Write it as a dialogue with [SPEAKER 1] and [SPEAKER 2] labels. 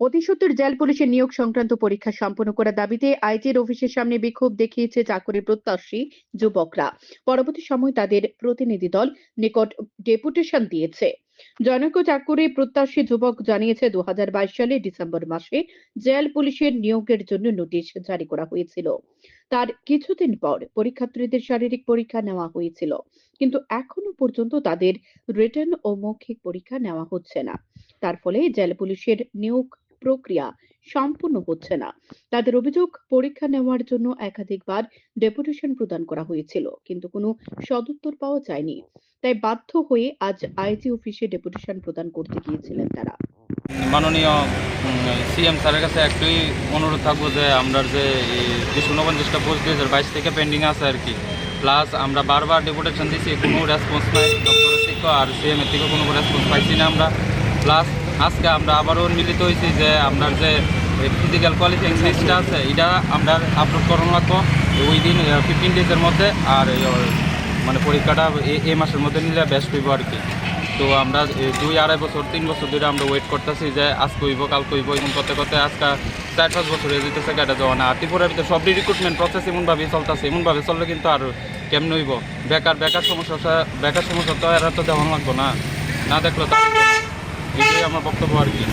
[SPEAKER 1] অতি সত্বর জেল পুলিশের নিয়োগ সংক্রান্ত পরীক্ষা সম্পন্ন করার দাবিতে আইজির অফিসের সামনে বিক্ষোভ দেখিয়েছে চাকরি প্রত্যাশী যুবকরা। পরবর্তী সময় তাদের প্রতিনিধি দল নিকট ডেপুটেশন দিয়েছে। জনৈক চাকরি প্রত্যাশী যুবক জানিয়েছে 2022 সালে ডিসেম্বর মাসে জেল পুলিশের নিয়োগের জন্য নোটিশ জারি করা হয়েছিল। তার কিছুদিন পর পরীক্ষার্থীদের শারীরিক পরীক্ষা নেওয়া হয়েছিল, কিন্তু এখনো পর্যন্ত তাদের রিটেন ও মৌখিক পরীক্ষা নেওয়া হচ্ছে না। তার ফলে জেল পুলিশের নিয়োগ প্রক্রিয়া সম্পূর্ণ হচ্ছে না। তাদের অভিযোগ, পরীক্ষা নেওয়ার জন্য একাধিকবার ডেপুটেশন প্রদান করা হয়েছিল, কিন্তু কোনো সদুত্তর পাওয়া যায়নি। তাই বাধ্য হয়ে আজ আইজি অফিসে ডেপুটেশন প্রদান করতে গিয়েছিলেন তারা।
[SPEAKER 2] মাননীয় সিএম স্যারের কাছে একটাই অনুরোধ থাকবো যে আমরা যে 249টা পোস্ট 2022 থেকে পেন্ডিং আছে আর কি, প্লাস আমরা বারবার ডেপুটেশন দিচ্ছি, কোনো রেসপন্স নাই ডক্টরের থেকে আর সিএম এর থেকে কোনো রেসপন্স পাইছি না আমরা। প্লাস আজকে আমরা আবারও মিলিত হয়েছি যে আমরা যে ফিজিক্যাল কোয়ালিফাইং লিস্টটা আছে এটা আমরা আপলোড করানো লাগবো উইদিন 15 ডেজের মধ্যে। আর মানে পরীক্ষাটা এই মাসের মধ্যে নিলে বেস্ট হইব আর কি। তো আমরা 2-2.5 বছর 3 বছর ধরে আমরা ওয়েট করতেছি যে আজকে হইব কালকে হইব, এমন করতে করতে আজকে 4-5 বছর হয়ে যেতেছে গাড়িটা যাওয়া না। আর ত্রিপুরার ভিতরে সব রিক্রুটমেন্ট প্রসেস এমনভাবেই চলতেছে, এমনভাবে চললে কিন্তু আর কেমন হইব। বেকার সমস্যা তো এরা তো দেওয়া লাগবো না, না দেখলো তার এটাই আমার বক্তব্য আর কি।